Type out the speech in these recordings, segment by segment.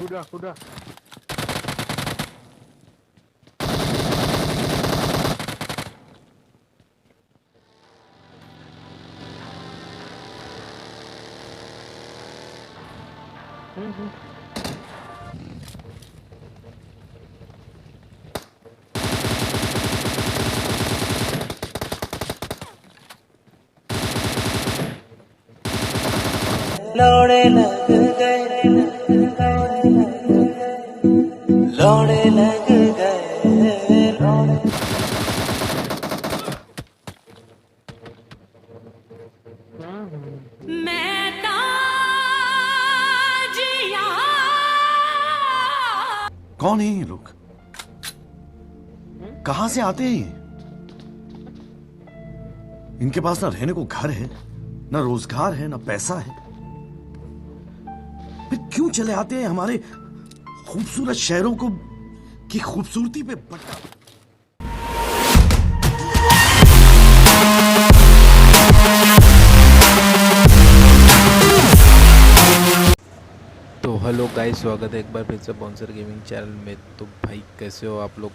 कूदा कूदा। लौड़े लग गए, लौड़े लग गए, लौड़े। मैं ताजिया। कौन है ये लोग? कहां से आते हैं ये? इनके पास ना रहने को घर है, ना रोजगार है, ना पैसा है, फिर क्यों चले आते हैं हमारे खूबसूरत शहरों को की खूबसूरती पे बट्टा। तो हेलो गाइस, स्वागत है एक बार फिर से बाउंसर गेमिंग चैनल में। तो भाई कैसे हो आप लोग?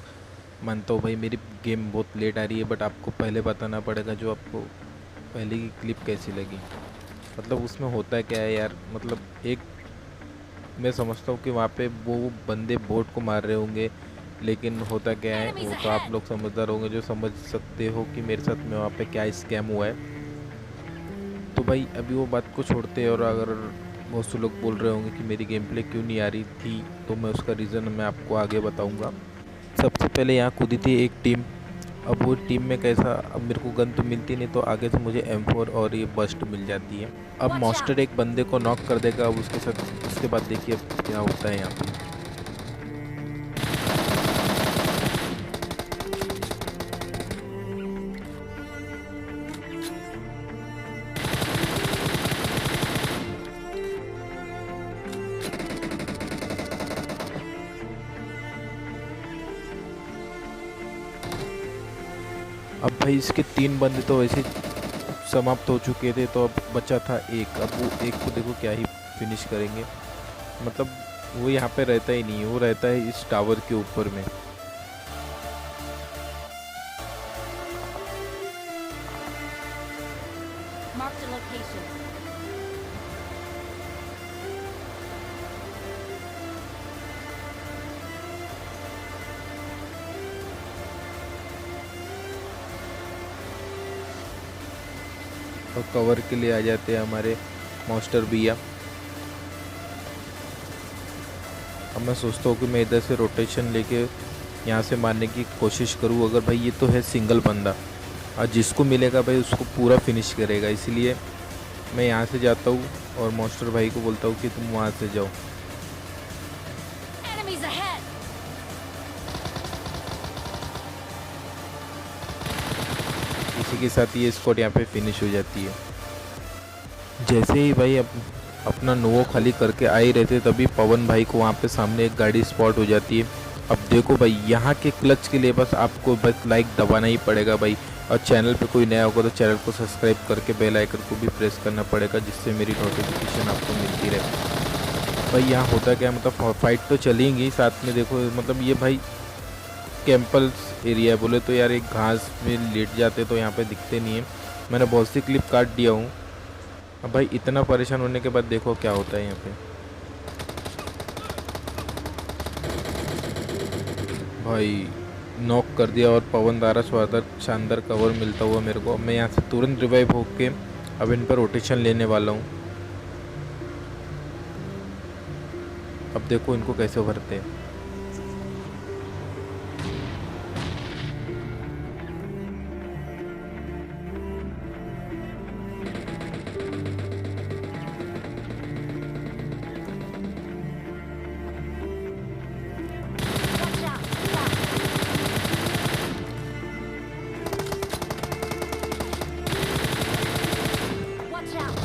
मानता हूँ भाई मेरी गेम बहुत लेट आ रही है, बट आपको पहले बताना पड़ेगा जो आपको पहले की क्लिप कैसी लगी। मतलब उसमें होता क्या है यार, मतलब एक मैं समझता हूँ कि वहाँ पे वो बंदे बोट को मार रहे होंगे, लेकिन होता क्या है वो तो आप लोग समझदार होंगे जो समझ सकते हो कि मेरे साथ में वहाँ पे क्या स्कैम हुआ है। तो भाई अभी वो बात को छोड़ते हैं, और अगर बहुत से लोग बोल रहे होंगे कि मेरी गेम प्ले क्यों नहीं आ रही थी, तो मैं उसका रीज़न मैं आपको आगे बताऊंगा। सबसे पहले यहाँ कूदी थी एक टीम। अब वो टीम में कैसा, अब मेरे को गन तो मिलती नहीं, तो आगे से मुझे M4 और ये बस्ट मिल जाती है। अब मॉन्स्टर एक बंदे को नॉक कर देगा, अब उसके साथ उसके बाद देखिए अब क्या होता है यहाँ पे। अब भाई इसके 3 बंदे तो वैसे समाप्त हो चुके थे, तो अब बचा था एक। अब वो एक को देखो क्या ही फिनिश करेंगे। मतलब वो यहाँ पे रहता ही नहीं है, वो रहता है इस टावर के ऊपर में। Marked a location. और कवर के लिए आ जाते हैं हमारे मॉन्स्टर भैया। अब मैं सोचता हूँ कि मैं इधर से रोटेशन लेके यहाँ से मारने की कोशिश करूँ। अगर भाई ये तो है सिंगल बंदा, और जिसको मिलेगा भाई उसको पूरा फिनिश करेगा, इसलिए मैं यहाँ से जाता हूँ और मॉन्स्टर भाई को बोलता हूँ कि तुम वहाँ से जाओ। Enemies ahead. इसी के साथ ये स्क्वाड यहाँ पे फिनिश हो जाती है। जैसे ही भाई अपना नोवो खाली करके आ ही रहते, तभी पवन भाई को वहाँ पे सामने एक गाड़ी स्पॉट हो जाती है। अब देखो भाई यहाँ के क्लच के लिए बस आपको बस लाइक दबाना ही पड़ेगा भाई, और चैनल पे कोई नया होगा तो चैनल को सब्सक्राइब करके बेल आइकन को भी प्रेस करना पड़ेगा, जिससे मेरी नोटिफिकेशन आपको मिलती रहे। भाई यहाँ होता क्या, मतलब फाइट तो चलेंगी साथ में। देखो मतलब ये भाई कैंपल्स एरिया है, बोले तो यार एक घास में लेट जाते तो यहाँ पे दिखते नहीं है। मैंने बहुत सी क्लिप काट दिया हूँ। अब भाई इतना परेशान होने के बाद देखो क्या होता है यहाँ पे। भाई नॉक कर दिया, और पवन द्वारा शानदार कवर मिलता हुआ मेरे को। मैं यहाँ से तुरंत रिवाइव होके अब इन पर रोटेशन लेने वाला हूँ। अब देखो इनको कैसे भरते हैं। Watch out. Watch out.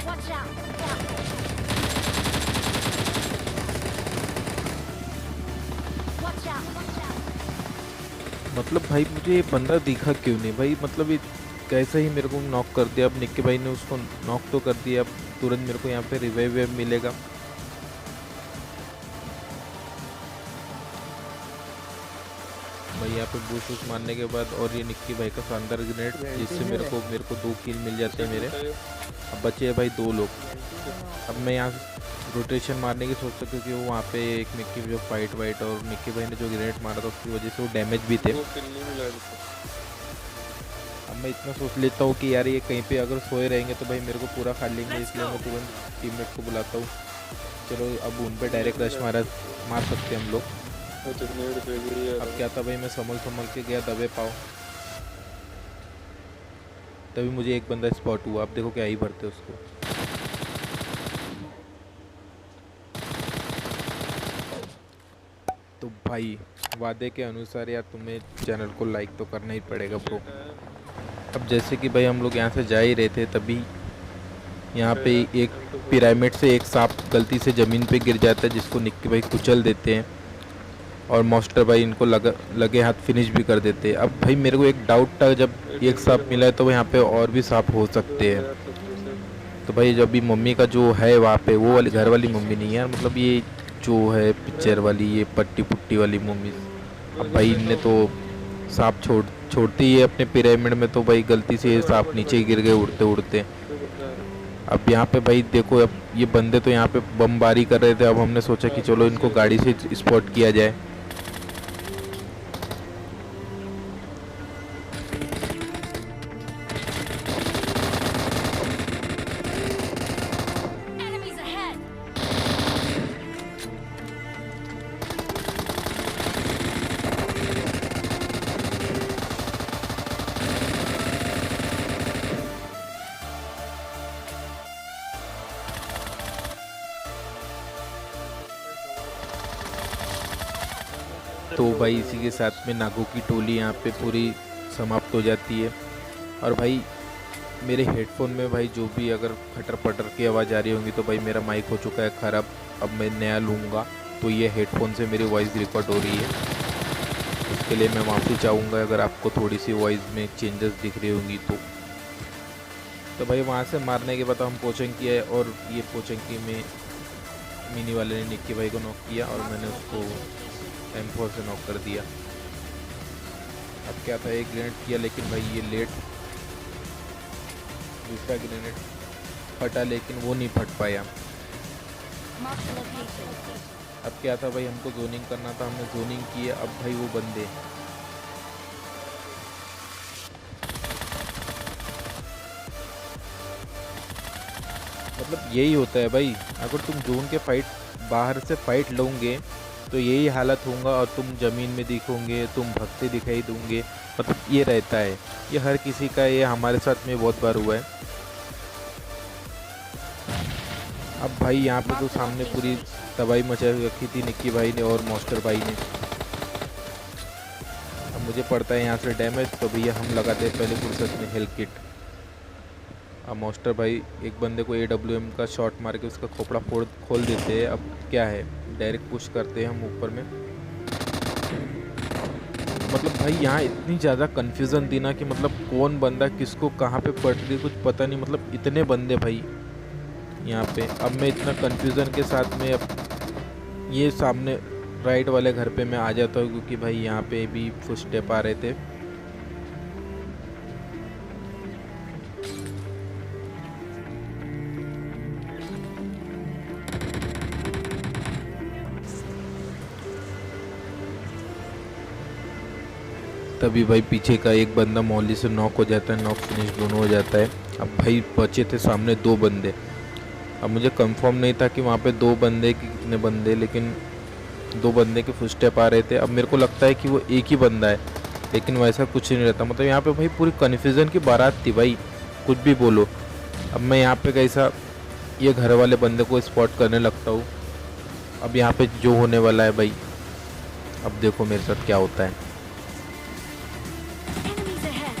Watch out. मतलब भाई मुझे ये बंदा दिखा क्यों नहीं भाई, मतलब ये कैसे ही मेरे को नॉक कर दिया। अब निक्के भाई ने उसको नॉक तो कर दिया, अब तुरंत मेरे को यहाँ पे रिवाइव मिलेगा। भाई यहाँ पे बूस्ट वूस्ट मारने के बाद और ये निक्की भाई का शानदार ग्रेनेड, जिससे मेरे को 2 किल मिल जाते हैं मेरे। अब बचे हैं भाई 2 लोग। अब मैं यहाँ रोटेशन मारने की सोचता हूँ, क्योंकि वो वहाँ पे एक निक्की जो फाइट वाइट और निक्की भाई ने जो ग्रेनेड मारा था उसकी वजह से वो डैमेज भी थे। अब मैं इतना सोच लेता हूँ कि यार ये कहीं पे अगर सोए रहेंगे तो भाई मेरे को पूरा खा लेंगे, इसलिए मैं तुरंत टीममेट को बुलाता हूँ। चलो अब उन पे डायरेक्ट रश मार सकते हैं हम लोग। अब क्या था भाई, मैं संभल के गया दबे पाओ, तभी मुझे एक बंदा स्पॉट हुआ। अब देखो क्या ही भरते उसको। तो भाई वादे के अनुसार यार तुम्हें चैनल को लाइक तो करना ही पड़ेगा ब्रो। अब जैसे कि भाई हम लोग यहाँ से जा ही रहे थे, तभी यहाँ पे एक पिरामिड से एक सांप गलती से ज़मीन पे गिर जाता है, जिसको निक्की भाई कुचल देते हैं और मास्टर भाई इनको लगे हाथ फिनिश भी कर देते हैं। अब भाई मेरे को एक डाउट था, जब एक सांप मिला है तो यहाँ पे और भी सांप हो सकते हैं। तो भाई जब भी मम्मी का जो है वहाँ पे, वो वाली घर वाली मम्मी नहीं है, मतलब ये जो है पिक्चर वाली, ये पट्टी पुट्टी वाली मम्मी। अब भाई इनने तो सांप छोड़ती है अपने पिरामिड में, तो भाई गलती से ये सांप नीचे गिर गए उड़ते उड़ते। अब यहाँ पे भाई देखो, अब ये बंदे तो यहाँ पे बमबारी कर रहे थे। अब हमने सोचा कि चलो इनको गाड़ी से स्पॉट किया जाए। Enemies ahead! तो भाई इसी के साथ में नागों की टोली यहाँ पे पूरी समाप्त हो जाती है। और भाई मेरे हेडफोन में भाई जो भी अगर खटर पटर की आवाज़ आ रही होंगी तो भाई मेरा माइक हो चुका है ख़राब, अब मैं नया लूँगा, तो ये हेडफोन से मेरी वॉइस रिकॉर्ड हो रही है। उसके लिए मैं माफ़ी चाहूँगा अगर आपको थोड़ी सी वॉइस में चेंजेस दिख रही होंगी तो भाई वहाँ से मारने के बाद हम पोचंकी है, और ये पोचंकी में मिनी वाले ने निक्की भाई को नॉक किया और मैंने उसको M4 से नॉक कर दिया। अब क्या था, एक ग्रेनेड किया लेकिन भाई ये लेट, दूसरा ग्रेनेड फटा लेकिन वो नहीं फट पाया। Mark the location. अब क्या था भाई, हमको जोनिंग करना था, हमने जोनिंग की है। अब भाई वो बंदे मतलब यही होता है भाई, अगर तुम जोन के फाइट बाहर से फाइट लोगे तो यही हालत होगा और तुम ज़मीन में दिखोगे, तुम भगते दिखाई दोगे, मतलब ये रहता है, ये हर किसी का, ये हमारे साथ में बहुत बार हुआ है। अब भाई यहाँ पे तो सामने पूरी तबाही मचा रखी थी निक्की भाई ने और मास्टर भाई ने। अब मुझे पड़ता है यहाँ से डैमेज, तो भैया हम लगाते हैं पहले फुर्सत में हेल्थ किट। अब मास्टर भाई एक बंदे को AWM का शॉट मार के उसका खोपड़ा खोल देते हैं। अब क्या है, डायरेक्ट पुश करते हैं हम ऊपर में। मतलब भाई यहाँ इतनी ज़्यादा कन्फ्यूज़न थी ना कि मतलब कौन बंदा किसको कहाँ पे पड़ गई कुछ पता नहीं, मतलब इतने बंदे भाई यहाँ पे। अब मैं इतना कन्फ्यूज़न के साथ में अब ये सामने राइट वाले घर पे मैं आ जाता हूँ, क्योंकि भाई यहाँ पे भी फुटस्टेप आ रहे थे। तभी भाई पीछे का एक बंदा मौली से नॉक हो जाता है, नॉक फिनिश दोनों हो जाता है। अब भाई बचे थे सामने 2 बंदे। अब मुझे कंफर्म नहीं था कि वहाँ पे 2 बंदे कि कितने बंदे, लेकिन 2 बंदे के फुटस्टेप आ रहे थे। अब मेरे को लगता है कि वो एक ही बंदा है, लेकिन वैसा कुछ नहीं रहता। मतलब यहाँ पे भाई पूरी कन्फ्यूज़न की बारात थी भाई, कुछ भी बोलो। अब मैं यहाँ पे कैसा ये घर वाले बंदे को स्पॉट करने लगता हूँ। अब यहाँ पे जो होने वाला है भाई, अब देखो मेरे साथ क्या होता है। Enemies ahead!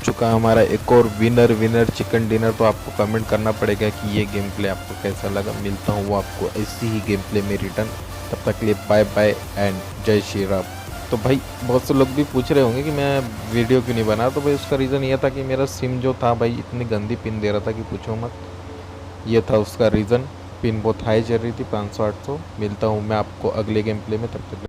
चुका है हमारा एक और विनर चिकन डिनर। तो आपको कमेंट करना पड़ेगा कि ये गेम प्ले आपको कैसा लगा। मिलता हूँ वो आपको ऐसी ही गेम प्ले में रिटर्न। तब तक के लिए बाय बाय एंड जय श्री राम। तो भाई बहुत से लोग भी पूछ रहे होंगे कि मैं वीडियो क्यों नहीं बना। तो भाई उसका रीज़न ये था कि मेरा सिम जो था भाई इतनी गंदी पिन दे रहा था कि पूछो मत। ये था उसका रीज़न। पिन बहुत हाई चल रही थी 500-800। मिलता हूँ मैं आपको अगले गेम प्ले में, तब तक